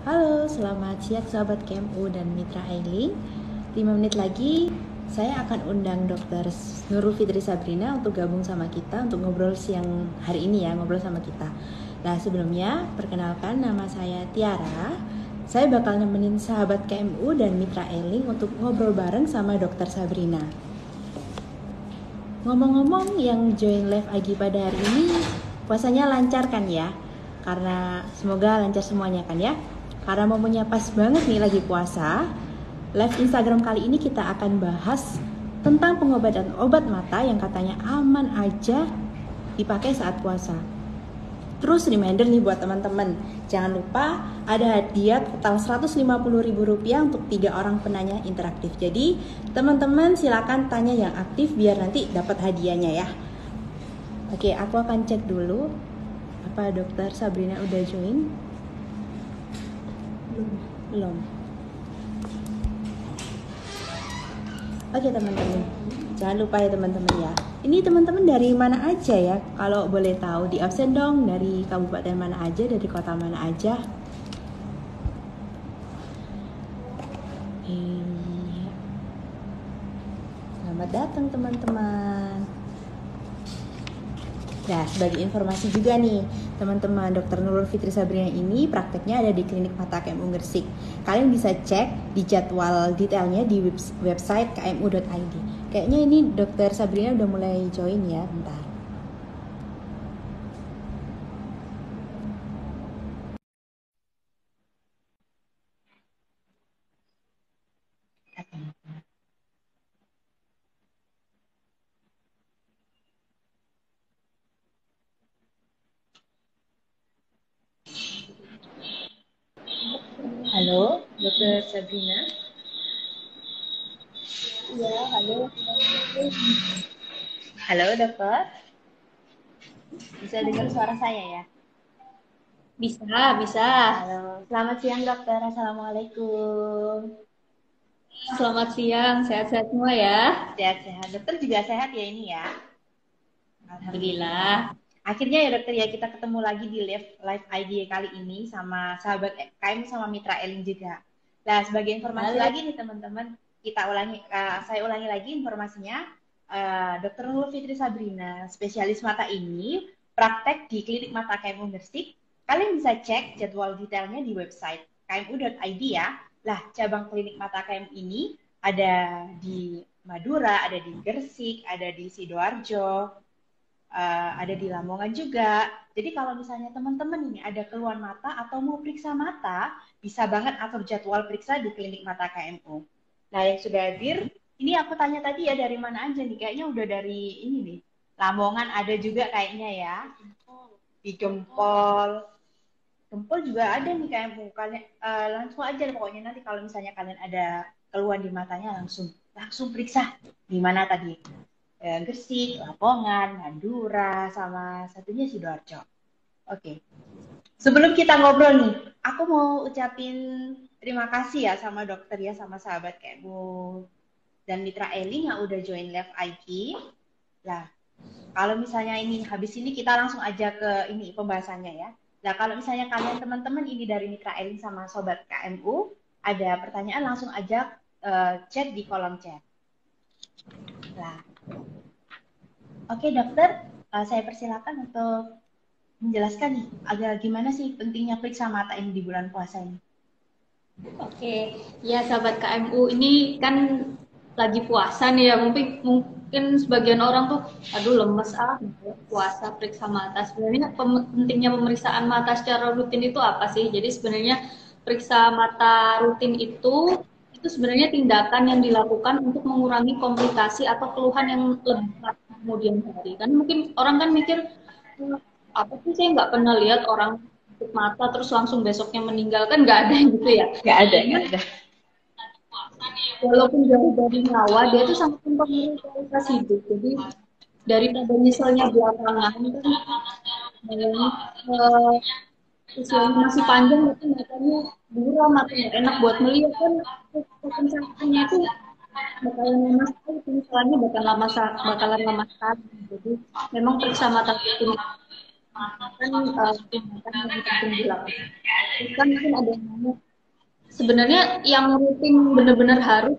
Halo, selamat siang sahabat KMU dan Mitra Ailing. 5 menit lagi saya akan undang Dr. Nurul Fitri Sabrina untuk gabung sama kita untuk ngobrol siang hari ini ya, ngobrol sama kita. Nah, sebelumnya perkenalkan nama saya Tiara. Saya bakal nemenin sahabat KMU dan Mitra Ailing untuk ngobrol bareng sama Dr. Sabrina. Ngomong-ngomong, yang join live IG pada hari ini puasanya lancar kan ya? Karena semoga lancar semuanya kan ya? Karena momennya pas banget nih lagi puasa, live Instagram kali ini kita akan bahas tentang pengobatan obat mata yang katanya aman aja dipakai saat puasa. Terus reminder nih buat teman-teman, jangan lupa ada hadiah total Rp150.000 untuk 3 orang penanya interaktif. Jadi teman-teman silakan tanya yang aktif biar nanti dapat hadiahnya ya. Oke, aku akan cek dulu apa Dokter Sabrina udah join. Belum. Oke teman-teman, jangan lupa ya teman-teman ya. Ini teman-teman dari mana aja ya? Kalau boleh tahu di absen dong, dari kabupaten mana aja, dari kota mana aja. Selamat datang teman-teman. Nah, sebagai informasi juga nih, teman-teman, Dr. Nurul Fitri Sabrina ini prakteknya ada di Klinik Mata KMU Gresik. Kalian bisa cek di jadwal detailnya di website kmu.id. Kayaknya ini Dr. Sabrina udah mulai join ya, bentar. Halo, Dr. Sabrina. Ya, halo. Halo, Dokter. Bisa dengar suara saya ya? Bisa. Halo, selamat siang Dokter. Assalamualaikum. Selamat siang, sehat-sehat semua ya. Sehat-sehat. Dokter juga sehat ya ini ya? Alhamdulillah. Akhirnya ya dokter ya kita ketemu lagi di live IG kali ini sama sahabat KM sama Mitra Elin juga. Nah sebagai informasi Halo. lagi nih teman-teman, saya ulangi lagi informasinya. Dr. Nurul Fitri Sabrina, spesialis mata ini praktek di Klinik Mata KMU Gresik. Kalian bisa cek jadwal detailnya di website kmu.id ya. Lah cabang Klinik Mata KMU ini ada di Madura, ada di Gresik, ada di Sidoarjo, ada di Lamongan juga. Jadi kalau misalnya teman-teman ini ada keluhan mata atau mau periksa mata, bisa banget atur jadwal periksa di Klinik Mata KMU. Nah, yang sudah hadir, ini aku tanya tadi ya dari mana aja nih? Kayaknya udah dari ini nih. Lamongan ada juga kayaknya ya. Di Gempol. Gempol juga ada nih KMU. Kalian langsung aja pokoknya nanti kalau misalnya kalian ada keluhan di matanya langsung periksa. Di mana tadi? Gresik, Lamongan, Madura, sama satunya Sidoarjo. Oke. Sebelum kita ngobrol nih, aku mau ucapin terima kasih ya sama dokter ya, sama sahabat kayak Bu dan Mitra Eli yang udah join live IG. Nah, kalau misalnya ini habis ini kita langsung aja ke ini pembahasannya ya. Nah, kalau misalnya kalian teman-teman ini dari Mitra Eli sama sobat KMU ada pertanyaan langsung aja chat di kolom chat. Nah, oke dokter, saya persilakan untuk menjelaskan nih, agak gimana sih pentingnya periksa mata ini di bulan puasa ini? Oke, ya sahabat KMU ini kan lagi puasa nih ya. Mungkin sebagian orang tuh, aduh lemes puasa periksa mata. Sebenarnya pentingnya pemeriksaan mata secara rutin itu apa sih? Jadi sebenarnya periksa mata rutin itu sebenarnya tindakan yang dilakukan untuk mengurangi komplikasi atau keluhan yang lebih parah kemudian hari. Kan mungkin orang kan mikir, apa sih saya nggak pernah lihat orang tutup mata terus langsung besoknya meninggal, kan nggak ada gitu ya. Nggak ada. Walaupun jauh dari nyawa, dia tuh sangat mempengaruhi kualitas hidup. Jadi daripada misalnya belakangan kan eh, usianya masih panjang tapi matanya buram atau nggak enak buat melihat, kan pencahayaannya itu bakalan lama sekali, penyesalannya bakalan lama sekali. Jadi memang periksa mata rutin kan tindakan yang rutin dilakukan. Terus kan mungkin ada yang nanya, sebenarnya yang rutin benar-benar harus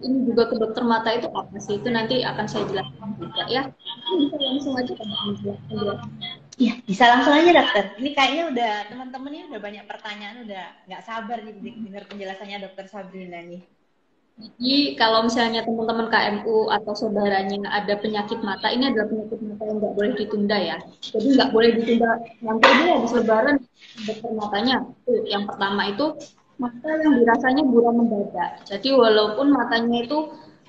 ini juga ke dokter mata itu apa sih? Itu nanti akan saya jelaskan juga ya. Ini bisa langsung aja kan menjelaskan. Iya, bisa langsung aja dokter. Ini kayaknya udah teman-teman ini udah banyak pertanyaan, udah nggak sabar nih dengar penjelasannya dokter Sabrina nih. Jadi kalau misalnya teman-teman KMU atau saudaranya ada penyakit mata, ini adalah penyakit mata yang nggak boleh ditunda ya. Jadi nggak boleh ditunda nanti dia habis lebaran dokter matanya. Itu yang pertama itu mata yang dirasanya buram mendadak. Jadi walaupun matanya itu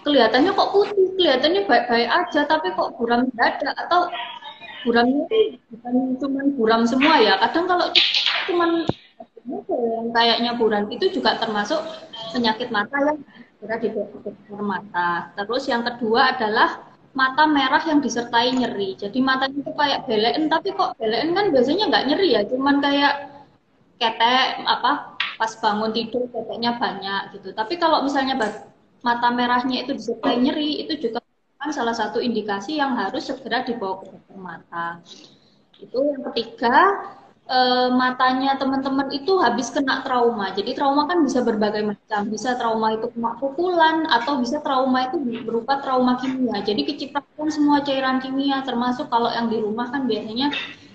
kelihatannya kok putih, kelihatannya baik-baik aja, tapi kok buram mendadak atau buramnya itu bukan cuma buram semua ya. Kadang kalau cuma yang kayaknya buram itu juga termasuk penyakit mata yang segera di dokter mata. Terus yang kedua adalah mata merah yang disertai nyeri. Jadi matanya itu kayak belen, tapi kok belen kan biasanya nggak nyeri ya, cuman kayak ketek apa pas bangun tidur keteknya banyak gitu. Tapi kalau misalnya mata merahnya itu disertai nyeri, itu juga kan salah satu indikasi yang harus segera dibawa ke dokter mata. Itu yang ketiga, matanya teman-teman itu habis kena trauma. Jadi trauma kan bisa berbagai macam. Bisa trauma itu kena pukulan atau bisa trauma itu berupa trauma kimia. Jadi kecipratan semua cairan kimia, termasuk kalau yang di rumah kan biasanya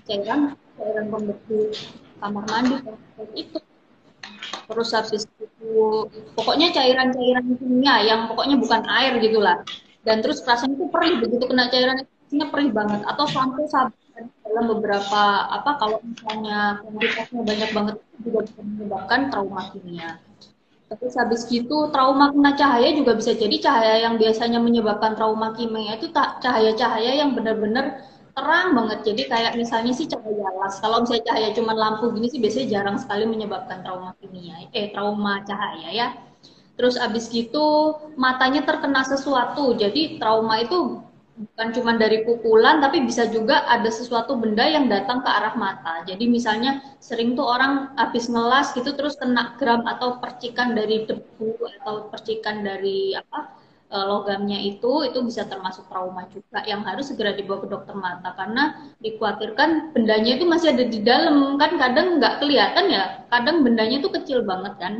cairan cairan pembersih kamar mandi itu. Terus habis itu pokoknya cairan-cairan kimia yang pokoknya bukan air gitulah. Dan terus rasanya itu perih begitu kena cairan itu perih banget atau sampai dalam beberapa apa kalau misalnya kuantitasnya banyak banget juga bisa menyebabkan trauma kimia. Terus habis gitu trauma kena cahaya juga bisa jadi cahaya yang biasanya menyebabkan trauma kimia itu cahaya-cahaya yang benar-benar terang banget. Jadi kayak misalnya sih cahaya las. Kalau misalnya cahaya cuma lampu gini sih biasanya jarang sekali menyebabkan trauma kimia, trauma cahaya ya. Terus abis gitu matanya terkena sesuatu. Jadi trauma itu bukan cuma dari pukulan, tapi bisa juga ada sesuatu benda yang datang ke arah mata. Jadi misalnya sering tuh orang habis ngelas gitu terus kena gram atau percikan dari debu atau percikan dari apa logamnya itu bisa termasuk trauma juga yang harus segera dibawa ke dokter mata karena dikhawatirkan bendanya itu masih ada di dalam kan kadang nggak kelihatan ya kadang bendanya itu kecil banget kan.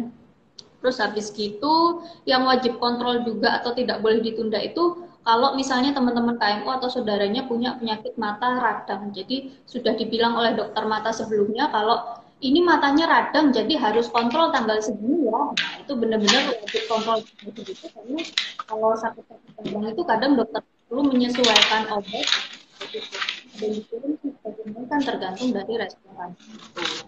Terus habis gitu yang wajib kontrol juga atau tidak boleh ditunda itu kalau misalnya teman-teman KMU atau saudaranya punya penyakit mata radang. Jadi sudah dibilang oleh dokter mata sebelumnya kalau ini matanya radang jadi harus kontrol tanggal segini ya. Nah, itu benar-benar wajib kontrol begitu karena kalau sakit-sakit radang itu kadang dokter perlu menyesuaikan obat. Dan itu kan tergantung dari respon itu.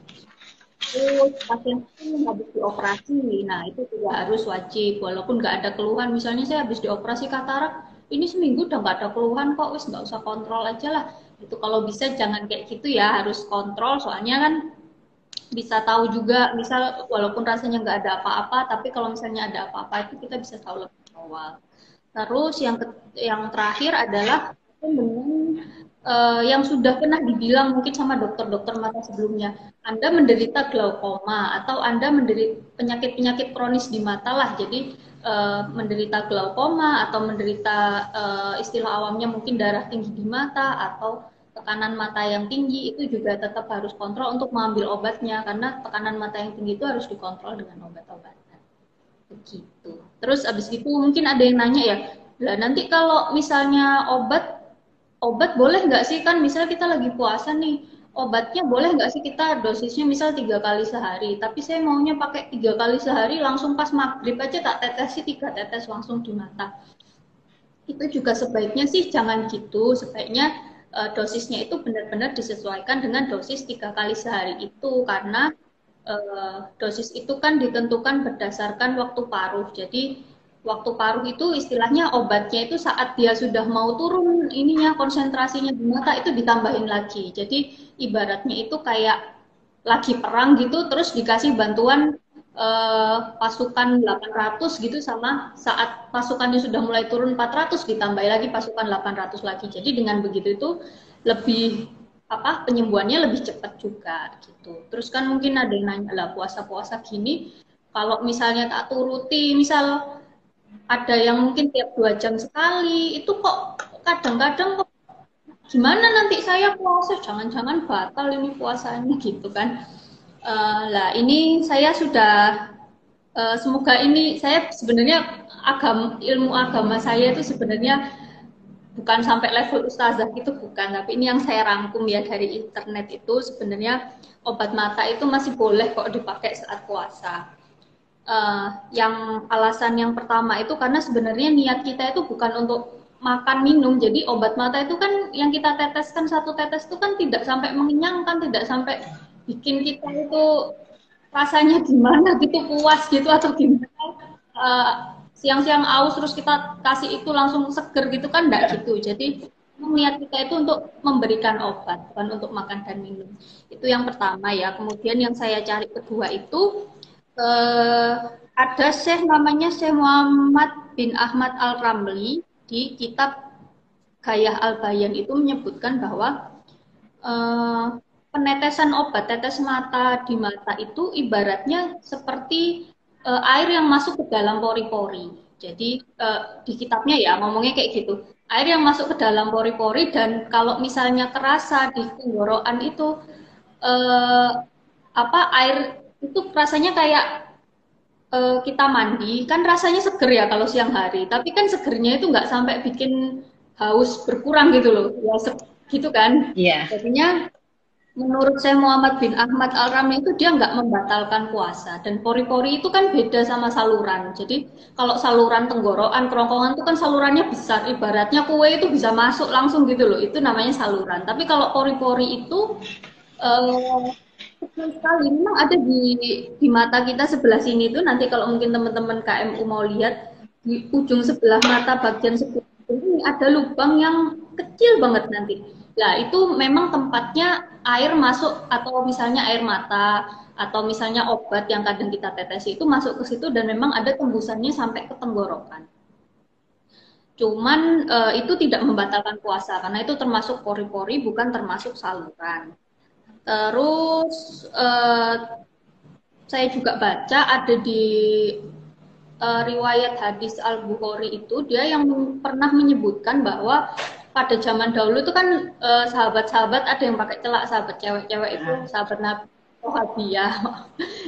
Terus pasien itu habis dioperasi, nah itu juga harus wajib, walaupun nggak ada keluhan, misalnya saya habis dioperasi katarak, ini seminggu udah nggak ada keluhan kok, wis nggak usah kontrol aja lah. Itu kalau bisa jangan kayak gitu ya, harus kontrol, soalnya kan bisa tahu juga, misal walaupun rasanya nggak ada apa-apa, tapi kalau misalnya ada apa-apa itu kita bisa tahu lebih awal. Terus yang terakhir adalah dengan yang sudah pernah dibilang mungkin sama dokter-dokter mata sebelumnya, Anda menderita glaukoma atau Anda menderita penyakit-penyakit kronis di mata lah, jadi menderita glaukoma atau menderita istilah awamnya mungkin darah tinggi di mata atau tekanan mata yang tinggi itu juga tetap harus kontrol untuk mengambil obatnya karena tekanan mata yang tinggi itu harus dikontrol dengan obat-obatan begitu. Terus abis itu mungkin ada yang nanya ya, lah nanti kalau misalnya obat boleh nggak sih kan misalnya kita lagi puasa nih obatnya boleh nggak sih kita dosisnya misal 3 kali sehari tapi saya maunya pakai 3 kali sehari langsung pas maghrib aja tak tetesi 3 tetes langsung di mata itu juga sebaiknya sih jangan gitu sebaiknya dosisnya itu benar-benar disesuaikan dengan dosis 3 kali sehari itu karena dosis itu kan ditentukan berdasarkan waktu paruh jadi waktu paruh itu istilahnya obatnya itu saat dia sudah mau turun ininya konsentrasinya di mata itu ditambahin lagi. Jadi ibaratnya itu kayak lagi perang gitu terus dikasih bantuan pasukan 800 gitu sama saat pasukannya sudah mulai turun 400 ditambah lagi pasukan 800 lagi. Jadi dengan begitu itu lebih apa penyembuhannya lebih cepat juga gitu. Terus kan mungkin ada yang nanya lah puasa-puasa gini kalau misalnya tak turuti misal ada yang mungkin tiap 2 jam sekali itu kok kadang-kadang kok gimana nanti saya puasa, jangan-jangan batal ini puasanya gitu kan. Lah ini saya sudah semoga ini saya sebenarnya ilmu agama saya itu sebenarnya bukan sampai level ustazah gitu, bukan, tapi ini yang saya rangkum ya dari internet itu sebenarnya obat mata itu masih boleh kok dipakai saat puasa. Yang alasan yang pertama itu karena sebenarnya niat kita itu bukan untuk makan minum, jadi obat mata itu kan yang kita teteskan satu tetes itu kan tidak sampai mengenyangkan, tidak sampai bikin kita itu rasanya gimana gitu, puas gitu atau gimana. Siang-siang aus terus kita kasih itu langsung seger gitu kan, enggak gitu. Jadi niat kita itu untuk memberikan obat, bukan untuk makan dan minum. Itu yang pertama ya. Kemudian yang saya cari kedua itu ada Syekh namanya Syekh Muhammad bin Ahmad Al-Ramli di kitab Gayah Al-Bayan itu menyebutkan bahwa penetesan obat tetes mata di mata itu ibaratnya seperti air yang masuk ke dalam pori-pori. Jadi di kitabnya ya ngomongnya kayak gitu. Air yang masuk ke dalam pori-pori dan kalau misalnya kerasa di tenggorokan itu air itu rasanya kayak kita mandi, kan rasanya seger ya kalau siang hari. Tapi kan segernya itu nggak sampai bikin haus berkurang gitu loh. Ya gitu kan. Iya. Jadinya menurut saya Muhammad bin Ahmad Al-Ramli itu dia nggak membatalkan puasa, dan pori-pori itu kan beda sama saluran. Jadi kalau saluran tenggorokan, kerongkongan itu kan salurannya besar, ibaratnya kue itu bisa masuk langsung gitu loh, itu namanya saluran. Tapi kalau pori-pori itu kecil sekali, memang ada di mata kita sebelah sini tuh, nanti kalau mungkin teman-teman KMU mau lihat di ujung sebelah mata bagian sebelah ini ada lubang yang kecil banget nanti. Nah, itu memang tempatnya air masuk, atau misalnya air mata, atau misalnya obat yang kadang kita tetesi itu masuk ke situ dan memang ada tembusannya sampai ke tenggorokan. Cuman itu tidak membatalkan puasa karena itu termasuk pori-pori, bukan termasuk saluran. Terus saya juga baca ada di riwayat hadis Al-Bukhari itu, dia yang pernah menyebutkan bahwa pada zaman dahulu itu kan sahabat-sahabat ada yang pakai celak, sahabat cewek-cewek itu, sahabat Nabi Wahabiyah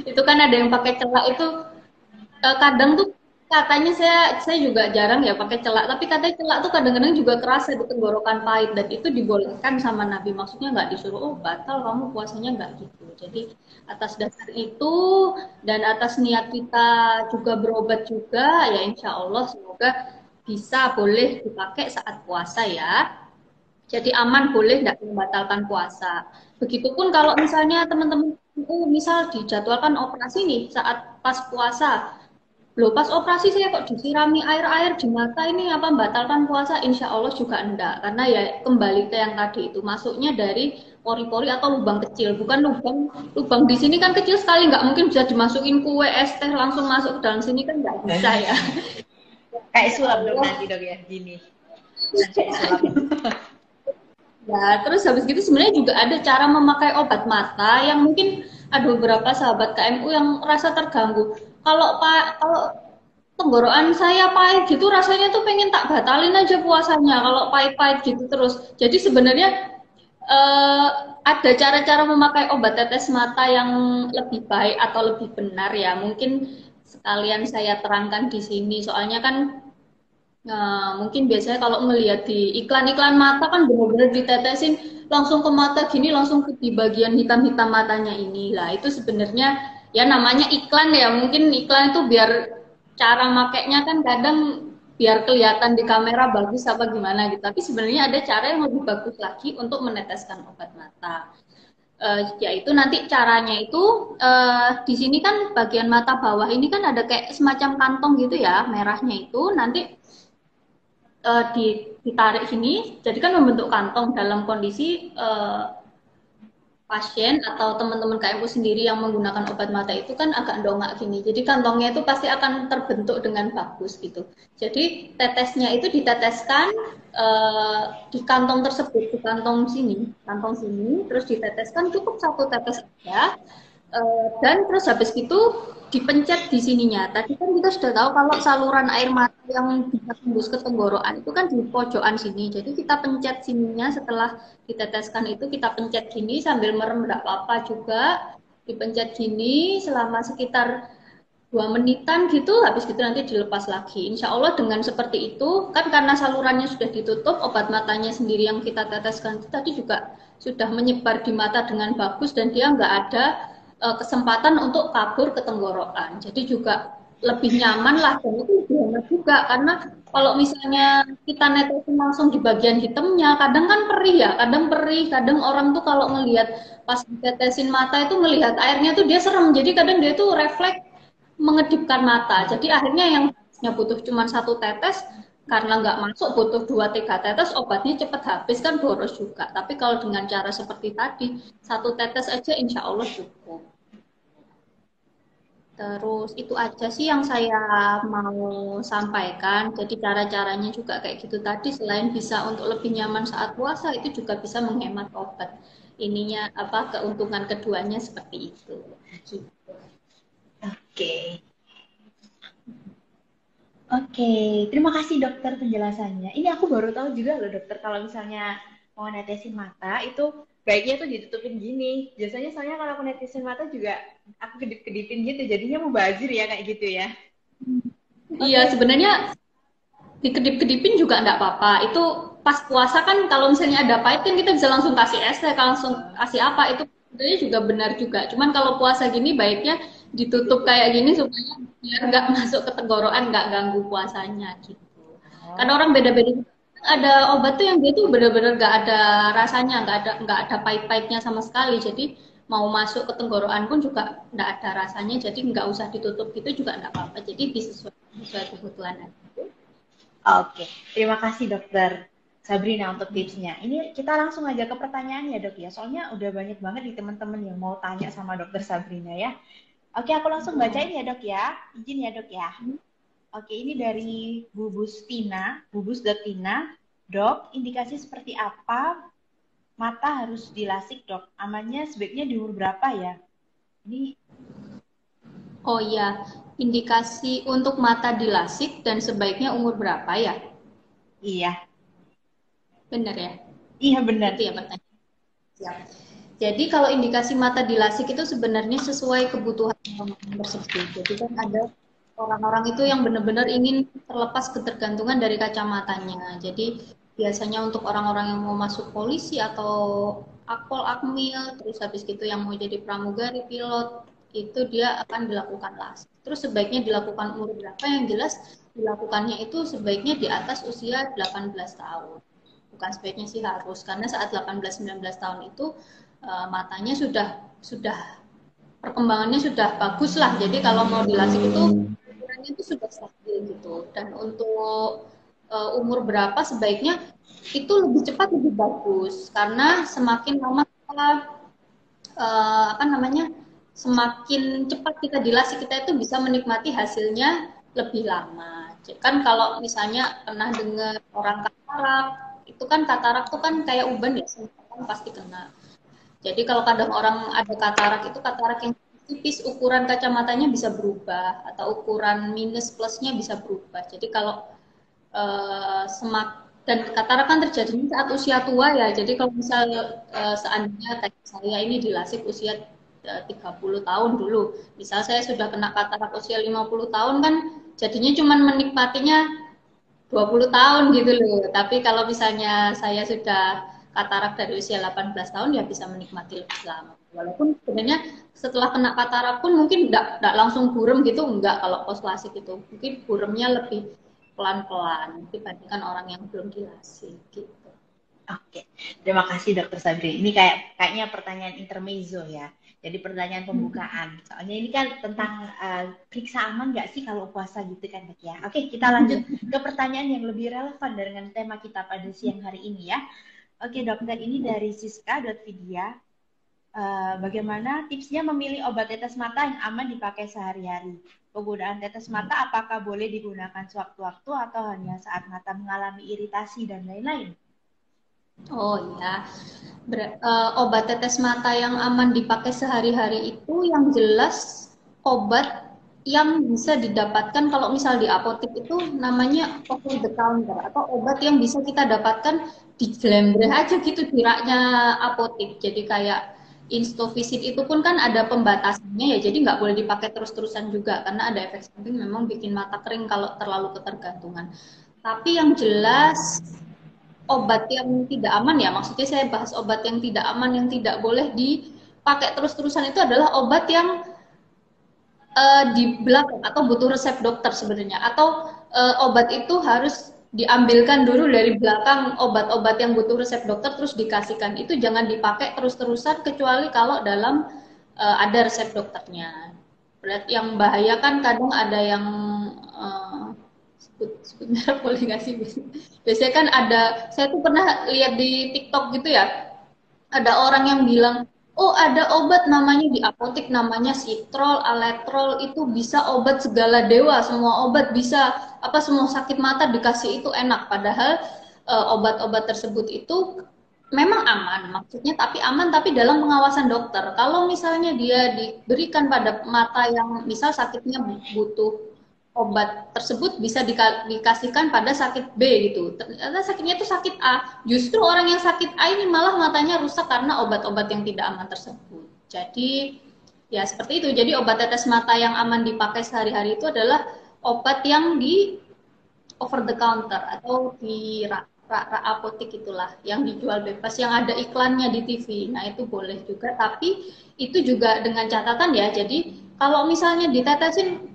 itu kan ada yang pakai celak itu, kadang tuh katanya saya juga jarang ya pakai celak, tapi katanya celak tuh kadang-kadang juga kerasa di tenggorokan pahit, dan itu dibolehkan sama Nabi, maksudnya nggak disuruh oh batal kamu puasanya, nggak gitu. Jadi atas dasar itu dan atas niat kita juga berobat juga ya, insya Allah semoga bisa boleh dipakai saat puasa ya. Jadi aman, boleh tidak membatalkan puasa. Begitupun kalau misalnya teman-teman misal dijadwalkan operasi nih saat pas puasa, loh pas operasi saya kok disirami air-air di mata, ini apa membatalkan puasa? Insya Allah juga enggak, karena ya kembali ke yang tadi itu, masuknya dari pori-pori atau lubang kecil, bukan lubang di sini kan kecil sekali, nggak mungkin bisa dimasukin kue es teh langsung masuk ke dalam sini kan nggak bisa ya. Kayak sulap dong nanti dong ya, gini. Kayak sulap. Ya, terus habis gitu sebenarnya juga ada cara memakai obat mata yang mungkin ada beberapa sahabat KMU yang rasa terganggu. Kalau tenggorokan saya pahit gitu, rasanya tuh pengen tak batalin aja puasanya kalau pahit-pahit gitu terus. Jadi sebenarnya ada cara-cara memakai obat tetes mata yang lebih baik atau lebih benar ya. Mungkin sekalian saya terangkan di sini, soalnya kan mungkin biasanya kalau melihat di iklan-iklan mata kan benar-benar ditetesin langsung ke mata gini, langsung di bagian hitam-hitam matanya ini. Lah itu sebenarnya ya namanya iklan ya, mungkin iklan itu biar cara makainya kan kadang biar kelihatan di kamera bagus apa gimana gitu. Tapi sebenarnya ada cara yang lebih bagus lagi untuk meneteskan obat mata. Yaitu nanti caranya itu di sini kan bagian mata bawah ini kan ada kayak semacam kantong gitu ya, merahnya itu nanti ditarik sini, jadi kan membentuk kantong dalam kondisi pasien atau teman-teman KMU sendiri yang menggunakan obat mata itu kan agak dongak gini, jadi kantongnya itu pasti akan terbentuk dengan bagus gitu. Jadi tetesnya itu diteteskan di kantong tersebut, di kantong sini, terus diteteskan cukup satu tetes saja, dan terus habis itu dipencet di sininya. Tadi kan kita sudah tahu kalau saluran air mata yang bisa tembus ke tenggorokan itu kan di pojokan sini. Jadi kita pencet sininya setelah diteteskan itu kita pencet gini sambil merem enggak apa-apa juga. Dipencet gini selama sekitar 2 menitan gitu, habis gitu nanti dilepas lagi. Insya Allah dengan seperti itu, kan karena salurannya sudah ditutup, obat matanya sendiri yang kita teteskan itu tadi juga sudah menyebar di mata dengan bagus dan dia nggak ada kesempatan untuk kabur ke tenggorokan. Jadi juga lebih nyaman lah dan itu lebih hemat juga karena kalau misalnya kita netesin langsung di bagian hitamnya, kadang kan perih ya, kadang orang tuh kalau ngelihat pas ditetesin mata itu melihat airnya tuh dia serem, jadi kadang dia tuh refleks mengedipkan mata. Jadi akhirnya yang butuh cuma 1 tetes karena nggak masuk butuh 2-3 tetes obatnya cepat habis kan boros juga. Tapi kalau dengan cara seperti tadi 1 tetes aja insya Allah cukup. Terus itu aja sih yang saya mau sampaikan. Jadi cara-caranya juga kayak gitu tadi. Selain bisa untuk lebih nyaman saat puasa, itu juga bisa menghemat obat. Ininya apa keuntungan keduanya seperti itu. Gitu. Oke. Oke, terima kasih dokter penjelasannya. Ini aku baru tahu juga loh dokter kalau misalnya mau netesin mata itu baiknya tuh ditutupin gini. Biasanya soalnya kalau aku netesin mata juga aku kedip-kedipin gitu, jadinya mubazir ya kayak gitu ya. Iya, Oke, sebenarnya dikedip-kedipin juga enggak apa-apa. Itu pas puasa kan kalau misalnya ada pahit kan kita bisa langsung kasih es teh, langsung kasih apa itu sebenarnya juga benar juga. Cuman kalau puasa gini baiknya ditutup kayak gini supaya biar nggak masuk ke tenggorokan, nggak ganggu puasanya gitu. Karena oh, orang beda-beda. Ada obat tuh yang dia tuh benar-benar nggak ada rasanya, nggak ada pahit-pahitnya sama sekali. Jadi mau masuk ke tenggorokan pun juga nggak ada rasanya. Jadi nggak usah ditutup gitu juga nggak apa-apa. Jadi disesuaikan sesuai kebutuhan aja. oke. Terima kasih dokter Sabrina untuk tipsnya. Ini kita langsung aja ke pertanyaan ya dok ya. Soalnya udah banyak banget di teman-teman yang mau tanya sama dokter Sabrina ya. Oke, aku langsung bacain ya dok ya. Izin ya dok ya. Oke, ini dari Bubus.Tina. Dok, indikasi seperti apa mata harus dilasik, dok? Amannya sebaiknya di umur berapa ya? Ini Oh iya, indikasi untuk mata dilasik dan sebaiknya umur berapa ya? iya, Benar ya? iya benar. Itu ya pertanyaan. Siap. Jadi kalau indikasi mata dilasik itu sebenarnya sesuai kebutuhan orang tersebut. Jadi kan ada orang-orang itu yang benar-benar ingin terlepas ketergantungan dari kacamatanya. Jadi biasanya untuk orang-orang yang mau masuk polisi atau akpol akmil, terus habis gitu yang mau jadi pramugari, pilot, itu dia akan dilakukan lasik. Terus sebaiknya dilakukan umur berapa? Yang jelas dilakukannya itu sebaiknya di atas usia 18 tahun. Bukan sebaiknya sih harus, karena saat 18-19 tahun itu matanya sudah perkembangannya sudah bagus lah. Jadi kalau mau dilasik itu ukurannya itu sudah stabil gitu. Dan untuk umur berapa sebaiknya itu lebih cepat lebih bagus karena semakin lama kita apa namanya semakin cepat kita dilasik kita itu bisa menikmati hasilnya lebih lama. Kan kalau misalnya pernah dengar orang katarak itu kan katarak tuh kan kayak uban ya, semua orang pasti kena. Jadi kalau kadang orang ada katarak yang tipis ukuran kacamatanya bisa berubah atau ukuran minus plusnya bisa berubah. Jadi kalau dan katarak kan terjadinya saat usia tua ya. Jadi kalau misal seandainya kayak saya ini dilasik usia 30 tahun dulu. Misal saya sudah kena katarak usia 50 tahun kan jadinya cuma menikmatinya 20 tahun gitu loh. Tapi kalau misalnya saya sudah katarak dari usia 18 tahun ya bisa menikmati lebih lama. Walaupun sebenarnya setelah kena katarak pun mungkin enggak langsung burem gitu, enggak kalau post lasik itu. Mungkin buremnya lebih pelan-pelan dibandingkan orang yang belum dilasik gitu. Oke, terima kasih dokter Sabri. Ini kayaknya pertanyaan intermezzo ya. Jadi pertanyaan pembukaan. Soalnya ini kan tentang periksa aman nggak sih kalau puasa gitu kan dok ya. Oke, kita lanjut ke pertanyaan yang lebih relevan dengan tema kita pada siang hari ini ya. Oke dokter, ini dari Siska.Vidya. Bagaimana tipsnya memilih obat tetes mata yang aman dipakai sehari-hari? Penggunaan tetes mata apakah boleh digunakan sewaktu-waktu atau hanya saat mata mengalami iritasi dan lain-lain? Oh ya, obat tetes mata yang aman dipakai sehari-hari itu yang jelas obat yang bisa didapatkan kalau misal di apotek itu namanya over the counter atau obat yang bisa kita dapatkan di Glembreh aja gitu tiraknya apotek. Jadi kayak Instovisit itu pun kan ada pembatasannya ya, jadi nggak boleh dipakai terus-terusan juga karena ada efek samping memang bikin mata kering kalau terlalu ketergantungan. Tapi yang jelas obat yang tidak aman ya, maksudnya saya bahas obat yang tidak aman yang tidak boleh dipakai terus-terusan itu adalah obat yang di belakang atau butuh resep dokter sebenarnya atau obat itu harus diambilkan dulu dari belakang obat-obat yang butuh resep dokter terus dikasihkan itu jangan dipakai terus-terusan kecuali kalau dalam ada resep dokternya. Berarti yang bahaya kan kadang ada yang sebut merek boleh nggak sih? Biasanya kan ada, saya tuh pernah lihat di TikTok gitu ya, ada orang yang bilang, oh ada obat namanya di apotek namanya Sitrol, Aletrol itu bisa obat segala dewa, semua obat bisa apa semua sakit mata dikasih itu enak. Padahal obat-obat tersebut itu memang aman, maksudnya tapi aman tapi dalam pengawasan dokter. Kalau misalnya dia diberikan pada mata yang misal sakitnya butuh obat tersebut bisa dikasihkan pada sakit B gitu. Ternyata sakitnya itu sakit A. Justru orang yang sakit A ini malah matanya rusak karena obat-obat yang tidak aman tersebut. Jadi ya seperti itu. Jadi obat tetes mata yang aman dipakai sehari-hari itu adalah obat yang di over the counter atau di apotek itulah yang dijual bebas yang ada iklannya di TV. Nah itu boleh juga, tapi itu juga dengan catatan ya. Jadi kalau misalnya ditetesin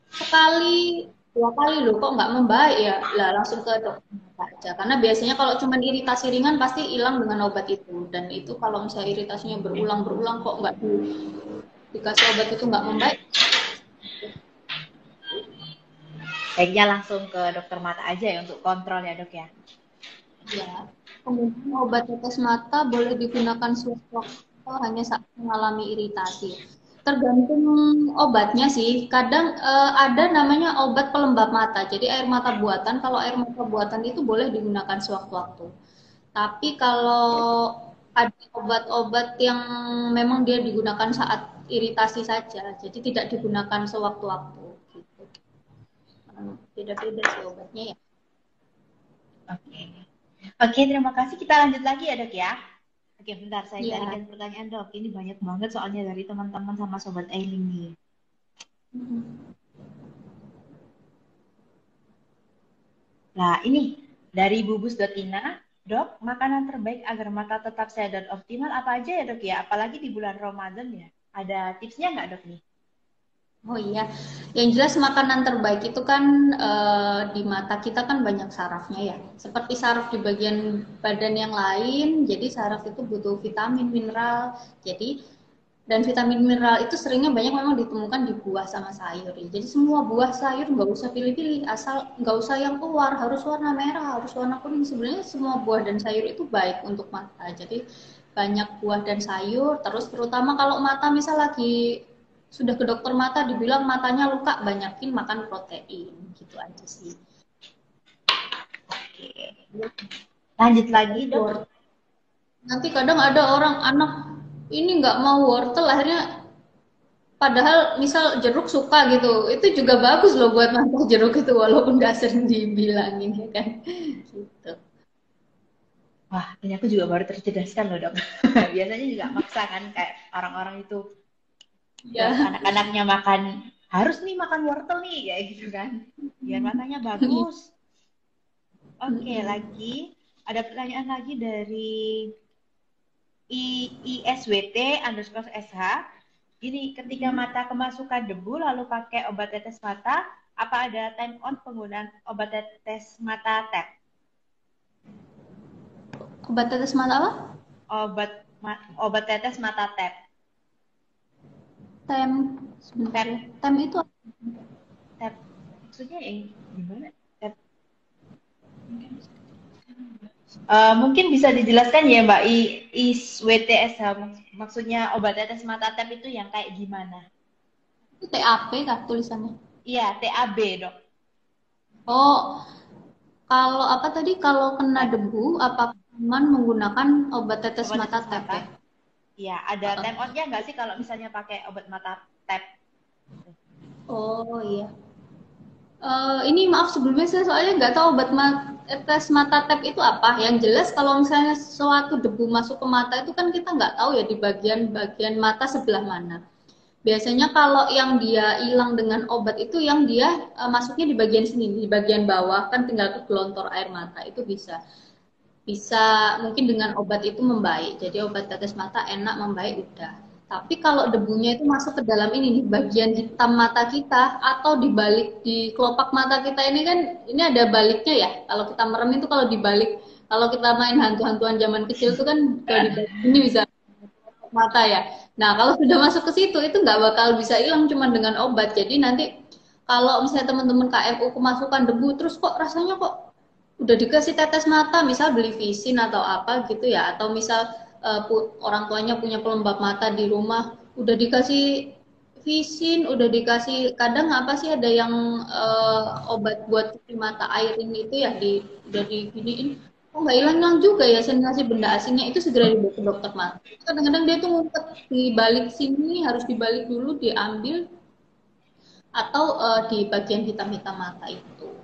sekali 2 kali loh kok nggak membaik ya lah langsung ke dokter aja karena biasanya kalau cuma iritasi ringan pasti hilang dengan obat itu dan itu kalau misalnya iritasinya berulang-berulang kok nggak dikasih obat itu nggak membaik. Baiknya langsung ke dokter mata aja ya untuk kontrol ya dok ya. Ya kemudian obat tetes mata boleh digunakan sewaktu hanya saat mengalami iritasi. Tergantung obatnya sih. Kadang ada namanya obat pelembab mata. Jadi air mata buatan. Kalau air mata buatan itu boleh digunakan sewaktu-waktu. Tapi kalau ada obat-obat yang memang dia digunakan saat iritasi saja, jadi tidak digunakan sewaktu-waktu. Gitu. Beda-beda sih obatnya ya. Oke. Oke, terima kasih. Kita lanjut lagi ya dok ya. Oke, bentar saya carikan pertanyaan dok. Ini banyak banget soalnya dari teman-teman sama sobat Ailing nih. Nah, ini dari Bubus.ina, dok, makanan terbaik agar mata tetap sehat dan optimal apa aja ya dok ya? Apalagi di bulan Ramadan ya. Ada tipsnya nggak dok nih? Oh iya, yang jelas makanan terbaik itu kan di mata kita kan banyak sarafnya ya. Seperti saraf di bagian badan yang lain, jadi saraf itu butuh vitamin, mineral. Jadi dan vitamin mineral itu seringnya banyak memang ditemukan di buah sama sayur. Ya. Jadi semua buah sayur nggak usah pilih-pilih, asal nggak usah yang keluar, harus warna merah, harus warna kuning. Sebenarnya semua buah dan sayur itu baik untuk mata. Jadi banyak buah dan sayur, terus terutama kalau mata misal lagi sudah ke dokter mata dibilang matanya luka banyakin makan protein gitu aja sih. Oke. Lanjut lagi dok. Nanti kadang ada orang anak ini nggak mau wortel akhirnya padahal misal jeruk suka gitu itu juga bagus loh buat mata jeruk itu walaupun nggak sering dibilangin ya kan gitu. Wah, ini aku juga baru tercerdaskan loh dok. Biasanya juga maksa kan kayak orang-orang itu Ya. anak-anaknya makan harus nih makan wortel nih kayak gitu kan biar matanya bagus. Oke, lagi ada pertanyaan lagi dari ISWT_SH. Ini ketika mata kemasukan debu lalu pakai obat tetes mata, apa ada time on penggunaan obat tetes mata tab? Obat tetes mata apa? Obat tetes mata tab. Tem itu Tab maksudnya yang gimana? Tab. Mungkin bisa dijelaskan ya Mbak ISWTSH maksudnya obat tetes mata tab itu yang kayak gimana? itu TAP kah tulisannya? Iya, TAB dok. Oh, kalau apa tadi kalau kena debu apa aman menggunakan obat tetes Obat mata tetes tab mata. ya? Iya, ada time on-nya nggak sih kalau misalnya pakai obat mata tab? Oh iya. Ini maaf sebelumnya saya soalnya nggak tahu obat tes mata tab itu apa. Yang jelas kalau misalnya suatu debu masuk ke mata itu kan kita nggak tahu ya di bagian-bagian mata sebelah mana. Biasanya kalau yang dia hilang dengan obat itu yang dia masuknya di bagian sini, di bagian bawah kan tinggal ke gelontor air mata itu bisa. Bisa mungkin dengan obat itu membaik. Jadi obat tetes mata enak membaik udah. Tapi kalau debunya itu masuk ke dalam ini nih, bagian hitam mata kita atau di balik di kelopak mata kita ini kan ini ada baliknya ya. Kalau kita merem itu kalau dibalik, kalau kita main hantu-hantuan zaman kecil itu kan kalau dibalik ini bisa mata ya. Nah, kalau sudah masuk ke situ itu nggak bakal bisa hilang cuma dengan obat. Jadi nanti kalau misalnya teman-teman KMU kemasukan debu terus kok rasanya kok udah dikasih tetes mata, misal beli Visin atau apa gitu ya, atau misal orang tuanya punya pelembab mata di rumah, udah dikasih Visin, udah dikasih kadang apa sih ada yang obat buat cuci mata airin itu ya udah diginiin, oh nggak hilang-hilang juga ya sensasi benda asingnya itu segera dibawa ke dokter mata. Kadang-kadang dia tuh ngumpet di balik sini harus dibalik dulu diambil atau di bagian hitam-hitam mata itu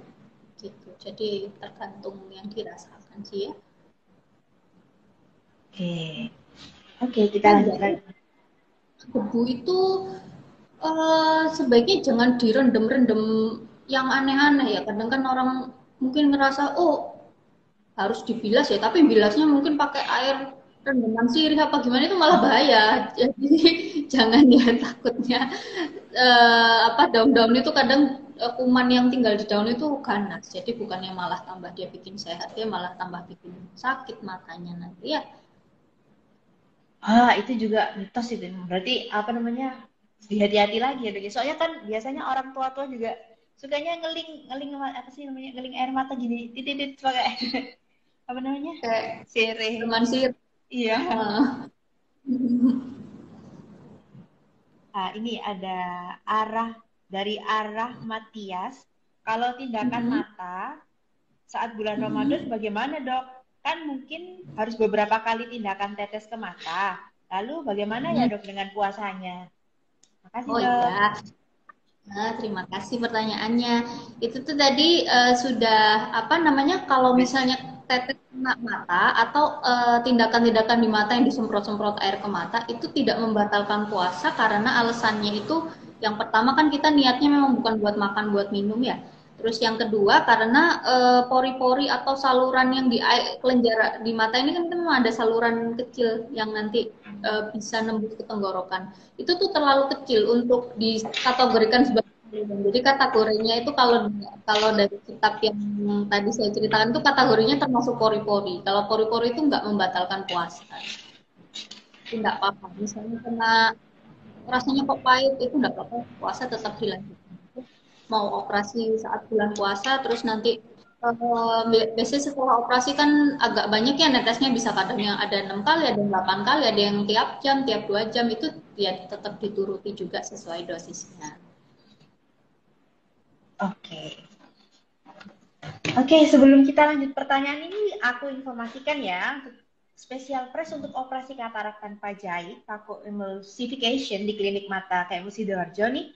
gitu. Jadi tergantung yang dirasakan sih ya. Oke. Oke, kita Nah, lanjut jadi lagi. debu itu sebaiknya jangan direndam-rendam yang aneh-aneh ya. Kadang kan orang mungkin ngerasa oh harus dibilas ya, tapi bilasnya mungkin pakai air rendaman sirih apa gimana itu malah bahaya. Jadi jangan ya takutnya apa daun-daun itu kadang kuman yang tinggal di daun itu ganas. Jadi bukannya malah tambah dia bikin sehat, dia malah tambah bikin sakit matanya nanti ya. Ah, itu juga mitos itu. Berarti apa namanya? Hati-hati lagi ya, Dok. Soalnya kan biasanya orang tua-tua juga sukanya ngeling ngeling apa sih namanya? Ngeling air mata gini, titit pakai apa namanya? Kayak Sirih. teman sirih. Iya. Uh, Ah, ini ada arah Matias. Kalau tindakan mm-mm, mata saat bulan Ramadan mm-mm. bagaimana, Dok? Kan mungkin harus beberapa kali tindakan tetes ke mata. Lalu bagaimana ya, Mm. Dok, dengan puasanya? Makasih, Oh Dok. iya. Nah, terima kasih pertanyaannya. Itu tuh tadi sudah apa namanya kalau misalnya tetes kena mata atau tindakan-tindakan di mata yang disemprot-semprot air ke mata itu tidak membatalkan puasa karena alasannya itu yang pertama kan kita niatnya memang bukan buat makan, buat minum ya. Terus yang kedua karena pori-pori atau saluran yang di kelenjar di mata ini kan memang ada saluran kecil yang nanti bisa nembus ke tenggorokan. Itu tuh terlalu kecil untuk dikategorikan sebagai minum. Jadi kategorinya itu kalau kalau dari kitab yang tadi saya ceritakan itu kategorinya termasuk pori-pori. Kalau pori-pori itu nggak membatalkan puasa. Tidak apa-apa. Misalnya kena rasanya kok pahit itu nggak apa-apa. Puasa tetap dilanjutkan. Mau operasi saat bulan puasa terus nanti biasanya setelah operasi kan agak banyak ya netesnya bisa kadang yang ada 6 kali, ada 8 kali, ada yang tiap jam, tiap 2 jam itu ya tetap dituruti juga sesuai dosisnya. Oke. Oke, sebelum kita lanjut pertanyaan ini, aku informasikan ya, untuk special price untuk operasi katarak tanpa jahit, phaco emulsification di klinik mata KMU Sidoarjo nih,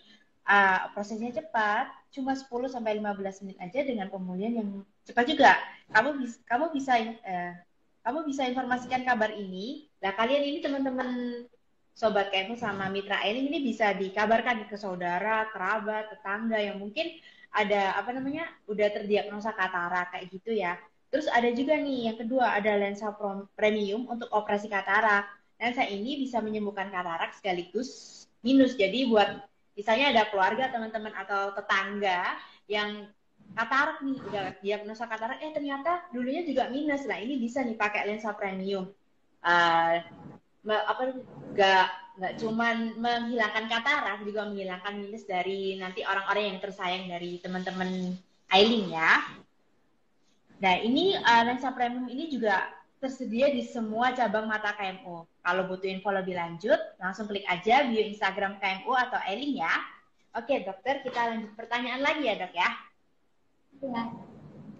prosesnya cepat, cuma 10 sampai 15 menit aja dengan pemulihan yang cepat juga. Kamu bisa informasikan kabar ini. Nah, kalian ini teman-teman sobat KMU sama mitra Eling ini bisa dikabarkan ke saudara, kerabat, tetangga yang mungkin ada apa namanya udah terdiagnosa katarak kayak gitu ya. Terus ada juga nih yang kedua ada lensa premium untuk operasi katarak. Lensa ini bisa menyembuhkan katarak sekaligus minus. Jadi buat misalnya ada keluarga, teman-teman atau tetangga yang katarak nih udah diagnosa katarak, ternyata dulunya juga minus. Nah ini bisa nih pakai lensa premium. Uh, apa nggak cuman menghilangkan katarak juga menghilangkan minus dari nanti orang-orang yang tersayang dari teman-teman Ailing ya. Nah ini lensa premium ini juga tersedia di semua cabang mata KMU. Kalau butuh info lebih lanjut langsung klik aja bio Instagram KMU atau Ailing ya. Oke dokter, kita lanjut pertanyaan lagi ya dok ya. Ya.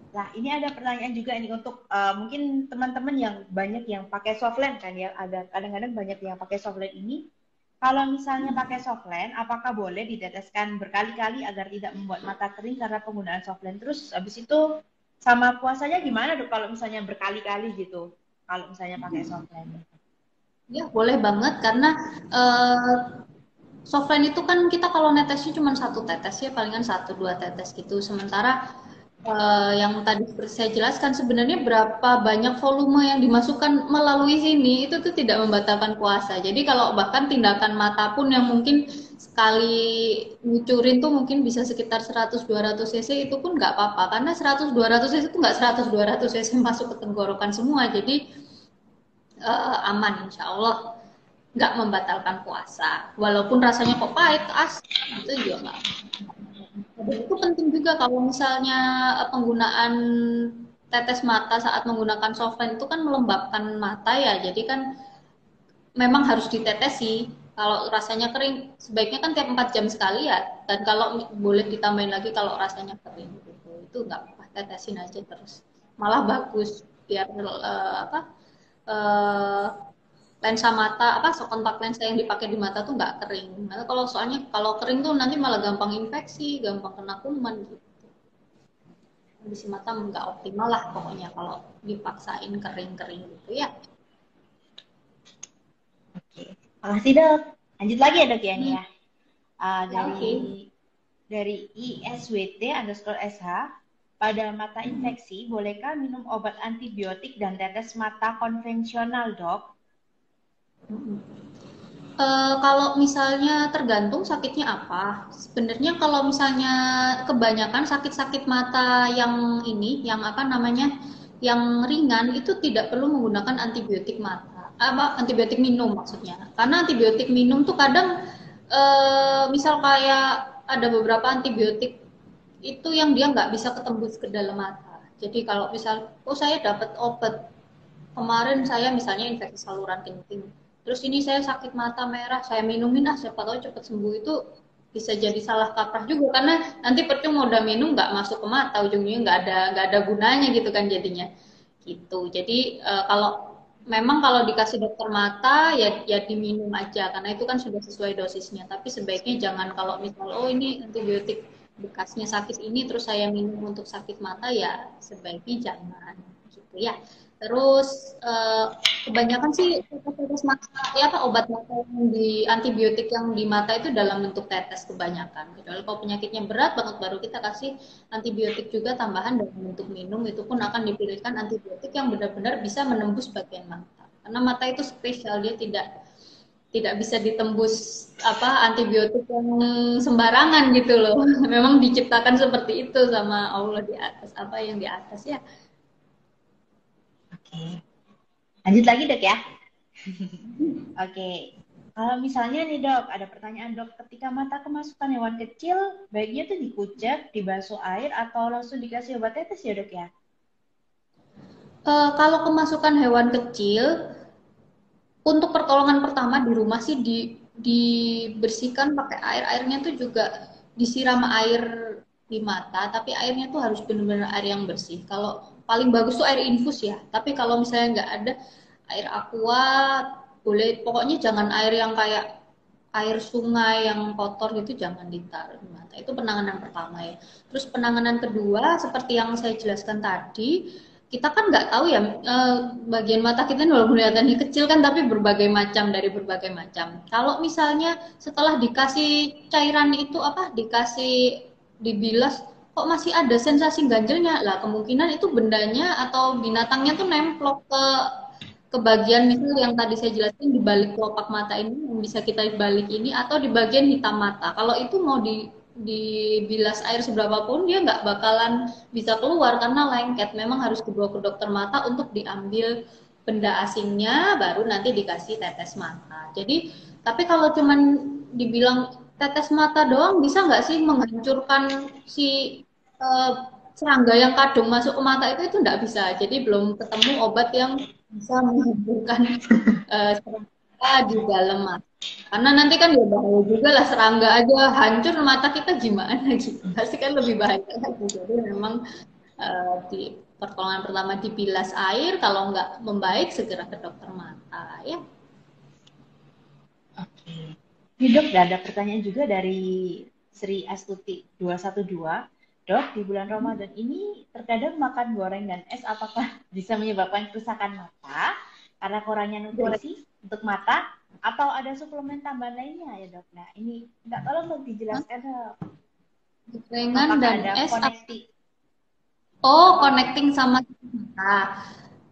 Nah, ini ada pertanyaan juga ini untuk mungkin teman-teman yang banyak yang pakai softland kan ya, ada kadang-kadang banyak yang pakai softland ini. Kalau misalnya pakai softline, apakah boleh diteteskan berkali-kali agar tidak membuat mata kering karena penggunaan softline? Terus habis itu sama puasanya gimana dok kalau misalnya berkali-kali gitu? Kalau misalnya pakai softline. Ya, boleh banget karena eh, softline itu kan kita kalau netesnya cuma satu tetes ya, palingan satu dua tetes gitu. Sementara yang tadi seperti saya jelaskan sebenarnya berapa banyak volume yang dimasukkan melalui sini itu tuh tidak membatalkan puasa. Jadi kalau bahkan tindakan mata pun yang mungkin sekali ngucurin tuh mungkin bisa sekitar 100-200 cc itu pun nggak apa-apa karena 100-200 cc itu nggak 100-200 cc masuk ke tenggorokan semua. Jadi aman insya Allah nggak membatalkan puasa walaupun rasanya kok pahit asam itu juga nggak. Dan itu penting juga kalau misalnya penggunaan tetes mata saat menggunakan softline itu kan melembabkan mata ya jadi kan memang harus ditetesi kalau rasanya kering sebaiknya kan tiap 4 jam sekali ya dan kalau boleh ditambahin lagi kalau rasanya kering gitu itu nggak apa tetesin aja terus malah bagus biar apa uh, lensa mata apa kontak lensa yang dipakai di mata tuh nggak kering. Nah, kalau soalnya kalau kering tuh nanti malah gampang infeksi, gampang kena kuman gitu. Kondisi mata nggak optimal lah pokoknya kalau dipaksain kering-kering gitu ya. Oke, makasih dok. Lanjut lagi ya dok ya nih Hmm, ya. ya Dari oke. ISWT_SH, pada mata infeksi, bolehkah minum obat antibiotik dan tetes mata konvensional, dok? Kalau misalnya tergantung sakitnya apa. Sebenarnya kalau misalnya kebanyakan sakit-sakit mata yang ini, yang apa namanya, yang ringan itu tidak perlu menggunakan antibiotik mata. Apa antibiotik minum maksudnya? Karena antibiotik minum tuh kadang misal kayak ada beberapa antibiotik itu yang dia nggak bisa ketembus ke dalam mata. Jadi kalau misal, oh saya dapat obat kemarin saya misalnya infeksi saluran kencing terus ini saya sakit mata merah saya minumin siapa tahu cepat sembuh itu bisa jadi salah kaprah juga karena nanti percuma udah minum nggak masuk ke mata ujungnya nggak ada gunanya gitu kan jadinya gitu jadi kalau memang kalau dikasih dokter mata ya diminum aja karena itu kan sudah sesuai dosisnya tapi sebaiknya jangan kalau misal oh ini antibiotik bekasnya sakit ini terus saya minum untuk sakit mata ya sebaiknya jangan gitu ya. Terus kebanyakan sih tetes mata ya apa obat mata yang di antibiotik yang di mata itu dalam bentuk tetes kebanyakan. Kecuali kalau penyakitnya berat banget baru kita kasih antibiotik juga tambahan dalam bentuk minum itu pun akan dipilihkan antibiotik yang benar-benar bisa menembus bagian mata. Karena mata itu spesial dia tidak tidak bisa ditembus apa antibiotik yang sembarangan gitu loh. Memang diciptakan seperti itu sama Allah di atas apa yang di atas ya. Oke. Lanjut lagi dok ya. Oke. Kalau misalnya nih dok, ada pertanyaan dok, ketika mata kemasukan hewan kecil, baiknya tuh dikucek, dibasuh air, atau langsung dikasih obat tetes ya dok ya? Kalau kemasukan hewan kecil, untuk pertolongan pertama di rumah sih dibersihkan pakai air. Airnya tuh juga disiram air di mata, tapi airnya tuh harus benar-benar air yang bersih. Kalau paling bagus tuh air infus ya. Tapi kalau misalnya nggak ada air aqua, boleh. Pokoknya jangan air yang kayak air sungai yang kotor gitu jangan ditaruh di mata. Itu penanganan pertama ya. Terus penanganan kedua seperti yang saya jelaskan tadi, kita kan nggak tahu ya bagian mata kita ini walaupun kelihatannya kecil kan tapi berbagai macam dari berbagai macam. Kalau misalnya setelah dikasih cairan itu apa dikasih dibilas kok masih ada sensasi ganjelnya lah kemungkinan itu bendanya atau binatangnya tuh nemplok ke bagian misal yang tadi saya jelaskan di balik kelopak mata ini yang bisa kita balik ini atau di bagian hitam mata. Kalau itu mau dibilas air seberapa pun dia nggak bakalan bisa keluar karena lengket. Memang harus dibawa ke dokter mata untuk diambil benda asingnya, baru nanti dikasih tetes mata. Jadi, tapi kalau cuman dibilang tetes mata doang bisa nggak sih menghancurkan si uh, serangga yang kadung masuk ke mata itu nggak bisa. Jadi belum ketemu obat yang bisa menghancurkan serangga di dalam mata. Karena nanti kan ya bahaya juga lah serangga aja hancur mata kita gimana gitu. Pasti kan lebih bahaya lagi. Jadi memang di pertolongan pertama dibilas air, kalau nggak membaik segera ke dokter mata ya. Oke. Ini dok, ada pertanyaan juga dari Sri Astuti 212. Dok, di bulan Ramadan ini terkadang makan goreng dan es apakah bisa menyebabkan kerusakan mata karena kurangnya nutrisi untuk mata atau ada suplemen tambahan lainnya ya dok? Nah ini minta tolong dok dijelaskan dok. Gorengan Apakah dan ada es. koneksi? Oh, connecting sama mata.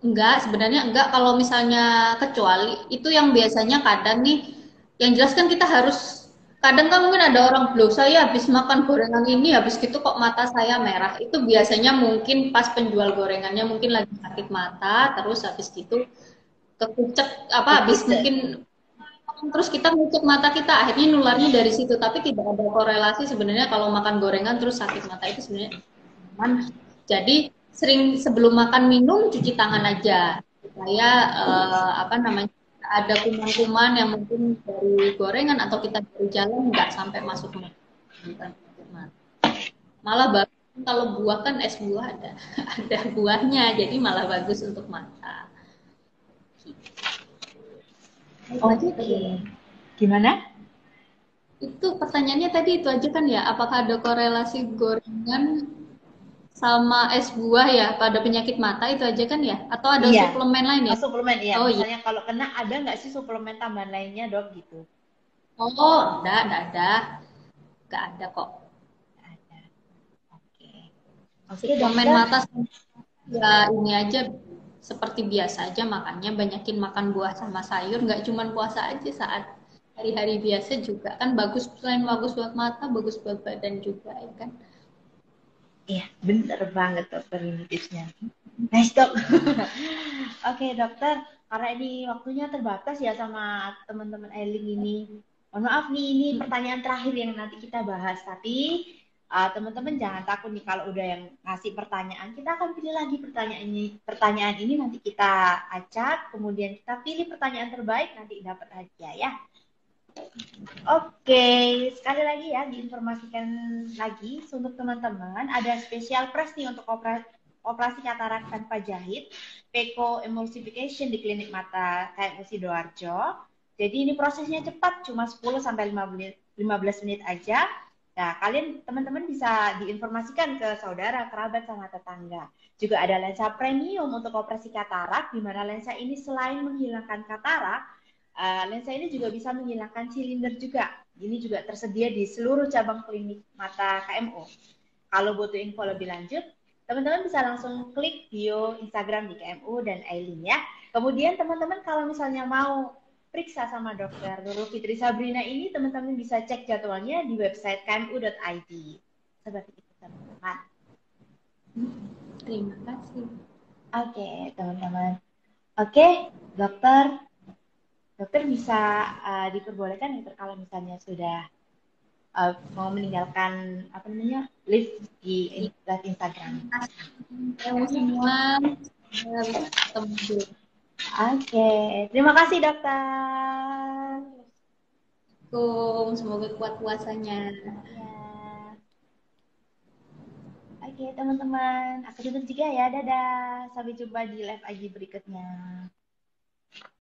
Enggak, sebenarnya enggak. Kalau misalnya kecuali itu yang biasanya kadang nih, yang jelas kan kita harus kadang kan mungkin ada orang belum saya habis makan gorengan ini habis gitu kok mata saya merah. Itu biasanya mungkin pas penjual gorengannya mungkin lagi sakit mata, terus habis gitu kekucek apa habis Kekucek. mungkin terus kita ngucek mata kita akhirnya nularnya dari situ tapi tidak ada korelasi sebenarnya kalau makan gorengan terus sakit mata itu sebenarnya aman. Jadi sering sebelum makan minum cuci tangan aja supaya apa namanya ada kuman-kuman yang mungkin dari gorengan atau kita dari jalan nggak sampai masuk mata. Malah bagus kalau buah kan es buah ada ada buahnya jadi malah bagus untuk mata. Itu aja tadi Oke. ya. Gimana? Itu pertanyaannya tadi itu aja kan ya, apakah ada korelasi gorengan sama es buah ya pada penyakit mata itu aja kan ya? Atau ada Iya. suplemen lain ya? Oh, suplemen iya. Oh iya. Misalnya kalau kena ada nggak sih suplemen tambahan lainnya dok gitu? Oh, enggak ada kok. Ada. Oke. Oke Suplemen dokter. mata ya ini aja seperti biasa aja makannya banyakin makan buah sama sayur, nggak cuma puasa aja saat hari-hari biasa juga kan bagus selain bagus buat mata, bagus buat badan juga ya kan. Iya, bener banget dokter ini tipsnya. Nice dok. Oke dokter, karena ini waktunya terbatas ya sama teman-teman Eiling ini. Mohon maaf nih, ini pertanyaan terakhir yang nanti kita bahas. Tapi teman-teman jangan takut nih kalau udah yang ngasih pertanyaan. Kita akan pilih lagi pertanyaan ini nanti kita acak, kemudian kita pilih pertanyaan terbaik, nanti dapat hadiah ya. Oke, sekali lagi ya diinformasikan lagi untuk teman-teman ada spesial press nih untuk operasi katarak tanpa jahit, Peko Emulsification di Klinik Mata KMU Sidoarjo. Jadi ini prosesnya cepat, cuma 10 sampai 15 menit aja. Nah, kalian teman-teman bisa diinformasikan ke saudara, kerabat, sama tetangga. Juga ada lensa premium untuk operasi katarak, di mana lensa ini selain menghilangkan katarak, lensa ini juga bisa menghilangkan silinder juga. Ini juga tersedia di seluruh cabang klinik mata KMO. Kalau butuh info lebih lanjut, teman-teman bisa langsung klik bio Instagram di KMU dan Aileen ya. Kemudian teman-teman kalau misalnya mau periksa sama dokter Nurul Fitri Sabrina ini, teman-teman bisa cek jadwalnya di website kmu.id. Seperti itu teman-teman. Terima kasih. Oke, teman-teman. Oke, dokter. Dokter bisa diperbolehkan dokter kalau misalnya sudah mau meninggalkan apa namanya live di live Instagram. Kamu semua bisa ketemu. Oke, terima kasih dokter. Semoga kuat puasanya. Ya, oke teman-teman, aku tutup juga ya. Dadah, sampai jumpa di live IG berikutnya.